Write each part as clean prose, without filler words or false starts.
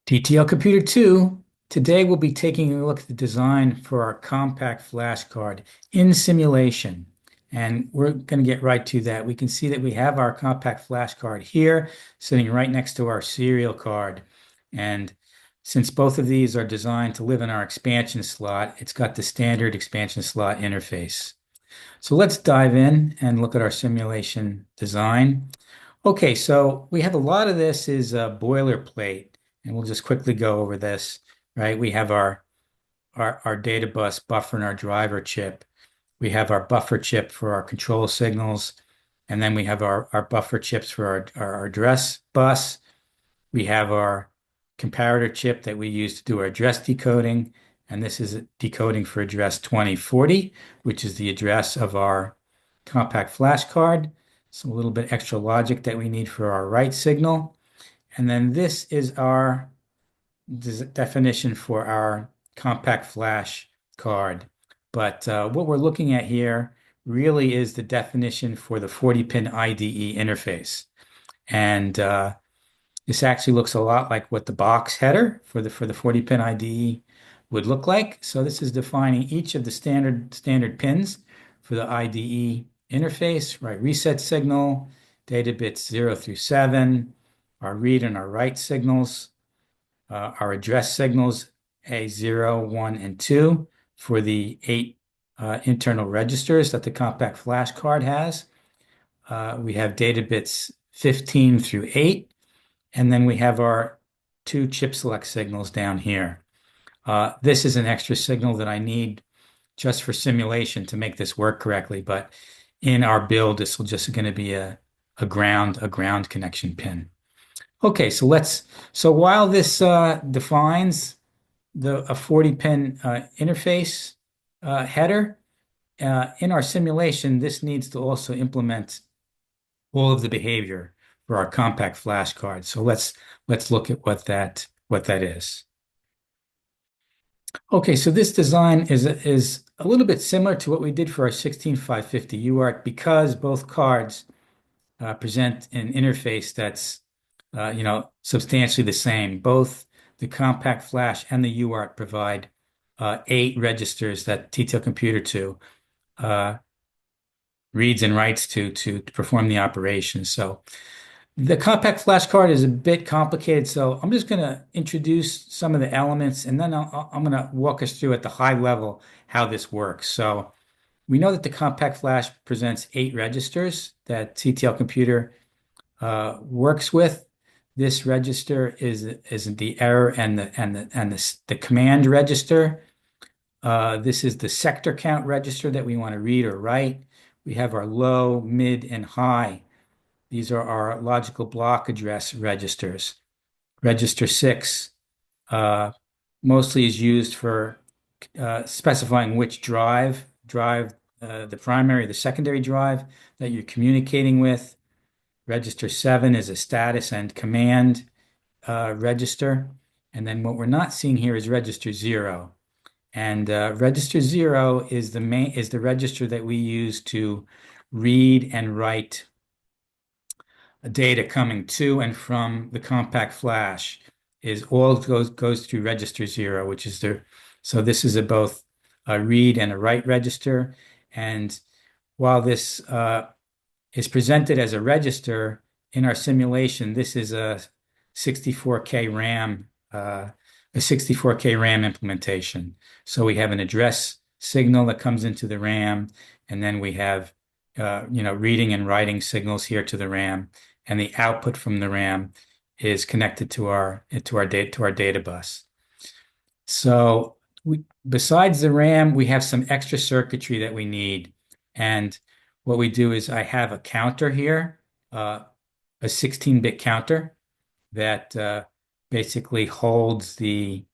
TTL Computer 2. Today we'll be taking a look at the design for our compact flash card in simulation. And we're going to get right to that. We can see that we have our compact flash card here sitting right next to our serial card. And since both of these are designed to live in our expansion slot, it's got the standard expansion slot interface. So let's dive in and look at our simulation design. Okay, so we have a lot of this is boilerplate, and we'll just quickly go over this, right? We have our data bus buffer and our driver chip. We have our buffer chip for our control signals, and then we have our buffer chips for our address bus. We have our comparator chip that we use to do our address decoding, and this is decoding for address 2040, which is the address of our compact flash card. So a little bit extra logic that we need for our write signal. And then this is our definition for our compact flash card. But what we're looking at here really is the definition for the 40-pin IDE interface. And this actually looks a lot like what the box header for the 40-pin IDE would look like. So this is defining each of the standard pins for the IDE interface, right? Reset signal, data bits 0 through 7, our read and our write signals, our address signals A0, 1, and 2 for the 8 internal registers that the compact flash card has. We have data bits 15 through 8, and then we have our 2 chip select signals down here. This is an extra signal that I need just for simulation to make this work correctly, but in our build, this will just going to be a ground connection pin. Okay, so while this defines a 40-pin interface header, in our simulation, this needs to also implement all of the behavior for our compact flash card. So let's look at what that is. Okay, so this design is a little bit similar to what we did for our 16550 UART because both cards present an interface that's substantially the same. Both the compact flash and the UART provide 8 registers that TTL Computer 2 reads and writes to perform the operation. So the compact flash card is a bit complicated, so I'm just going to introduce some of the elements, and then I'm going to walk us through at the high level how this works. So we know that the compact flash presents 8 registers that TTL Computer works with. This register is the error and the command register. This is the sector count register that we want to read or write. We have our low, mid, and high. These are our logical block address registers. Register 6 mostly is used for specifying which drive, the primary, the secondary drive that you're communicating with. Register 7 is a status and command register. And then what we're not seeing here is register 0. And register 0 is the register that we use to read and write data coming to and from the compact flash is all goes through register 0, which is so this is both a read and a write register. And while this is presented as a register in our simulation, this is a 64K RAM implementation. So we have an address signal that comes into the RAM, and then we have reading and writing signals here to the RAM, and the output from the RAM is connected to our data bus. So besides the RAM, we have some extra circuitry that we need, and what we do is I have a counter here, a 16-bit counter that basically holds the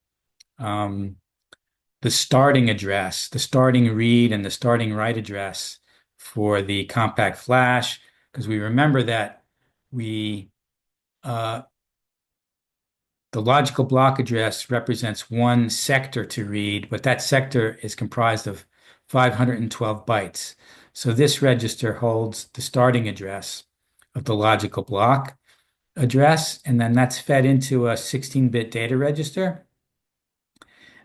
starting address, the starting read and the starting write address for the compact flash, because we remember that the logical block address represents one sector to read, but that sector is comprised of 512 bytes. So this register holds the starting address of the logical block. address, and then that's fed into a 16-bit data register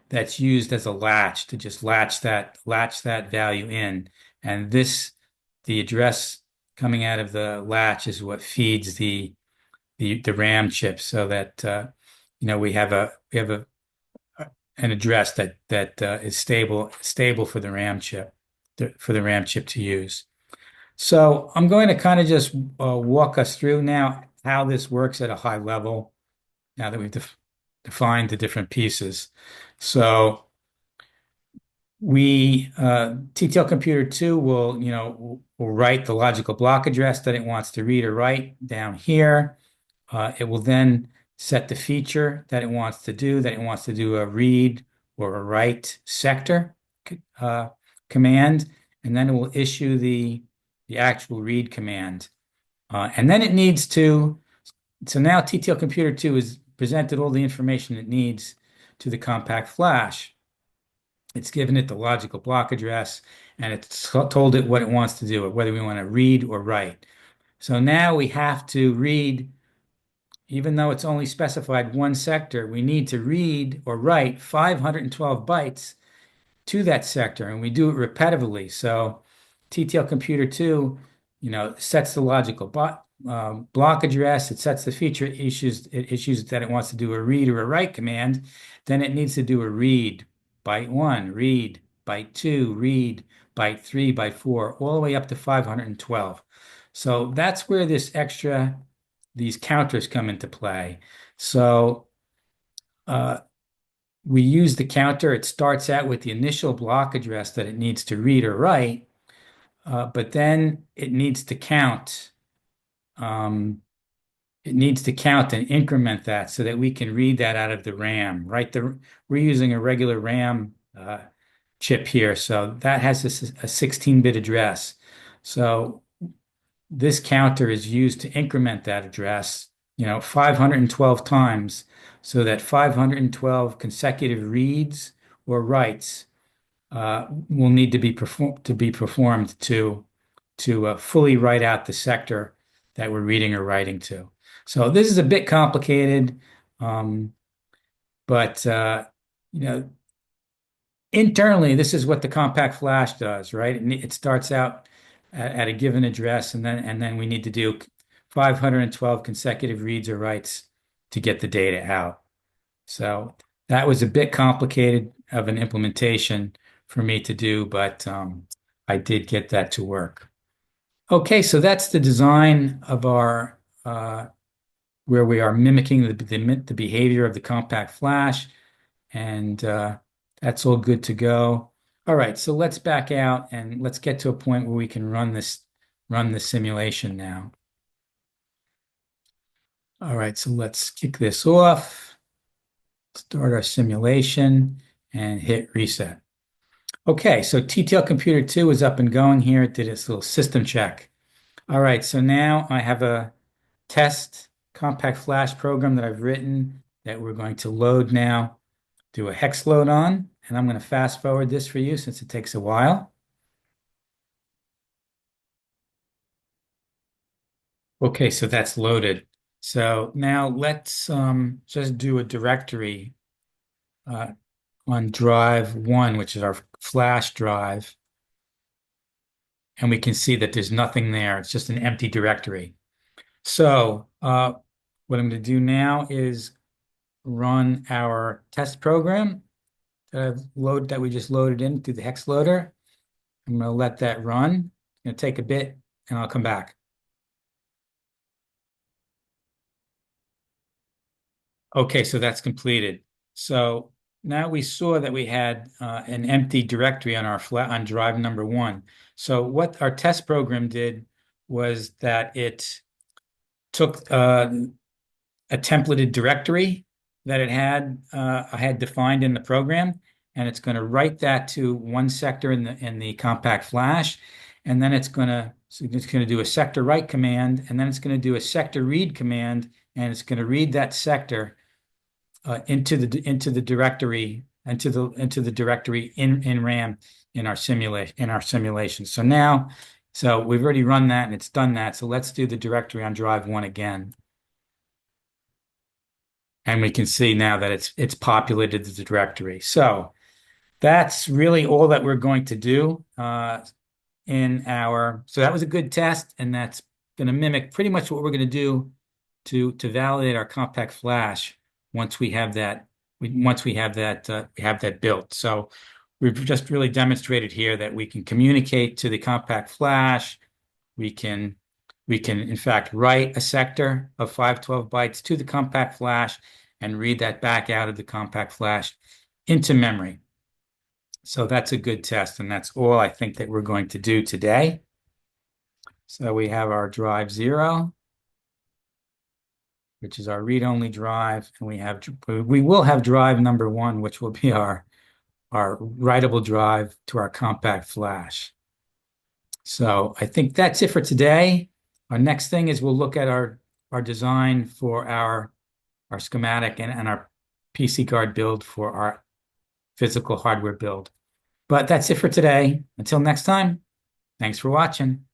that's used as a latch to just latch that value in. And the address coming out of the latch is what feeds the RAM chip, so that we have an address that is stable for the RAM chip to use. So I'm going to kind of just walk us through now how this works at a high level now that we've defined the different pieces. So TTL computer 2 will write the logical block address that it wants to read or write down here. It will then set the feature that it wants to do, a read or a write sector command, and then it will issue the actual read command. And then it needs to, so now TTL computer 2 has presented all the information it needs to the compact flash. It's given it the logical block address, and it's told it what it wants to do, whether we want to read or write. So now we have to read, even though it's only specified one sector, we need to read or write 512 bytes to that sector, and we do it repetitively. So TTL computer 2, sets the logical block address, it sets the feature, it issues that it wants to do a read or a write command. Then it needs to do a read, byte 1, read, byte 2, read, byte 3, byte 4, all the way up to 512. So that's where these counters come into play. So we use the counter. It starts out with the initial block address that it needs to read or write, but then it needs to count. It needs to count and increment that so that we can read that out of the RAM, right? We're using a regular RAM chip here, so that has a 16-bit address. So this counter is used to increment that address, 512 times, so that 512 consecutive reads or writes will need to be performed to fully write out the sector that we're reading or writing to. So this is a bit complicated, but internally, this is what the compact flash does, right? It starts out at a given address, and then we need to do 512 consecutive reads or writes to get the data out. So that was a bit complicated of an implementation for me to do, but I did get that to work. Okay, so that's the design of our where we are mimicking the behavior of the compact flash, and that's all good to go. All right, so let's back out and let's get to a point where we can run the simulation now. All right, so let's kick this off, start our simulation, and hit reset. Okay, so TTL Computer 2 is up and going here. It did its little system check. All right, so now I have a test compact flash program that I've written that we're going to load now, do a hex load on, and I'm going to fast forward this for you since it takes a while. Okay, so that's loaded. So now let's just do a directory on drive 1, which is our flash drive. And we can see that there's nothing there. It's just an empty directory. So what I'm going to do now is run our test program that we just loaded in through the hex loader. I'm going to let that run. It's going to take a bit, and I'll come back. Okay, so that's completed. So now we saw that we had an empty directory on on drive number 1. So what our test program did was that it took a templated directory that I had defined in the program, and it's going to write that to one sector in the compact flash, and then it's going to do a sector write command, and then it's going to do a sector read command, and it's going to read that sector into the directory in RAM in our simulation. So we've already run that and it's done that. So let's do the directory on drive 1 again. and we can see now that it's populated the directory. So that's really all that we're going to do so that was a good test, and that's going to mimic pretty much what we're going to do to validate our compact flash once we have that we have that built. So we've just really demonstrated here that we can communicate to the compact flash. We can in fact write a sector of 512 bytes to the compact flash and read that back out of the compact flash into memory. So that's a good test, and that's all I think that we're going to do today. So we have our drive 0, which is our read-only drive, and we will have drive number 1, which will be our writable drive to our compact flash. So I think that's it for today. Our next thing is we'll look at our design for our schematic and our PC card build for our physical hardware build. But that's it for today. Until next time, thanks for watching.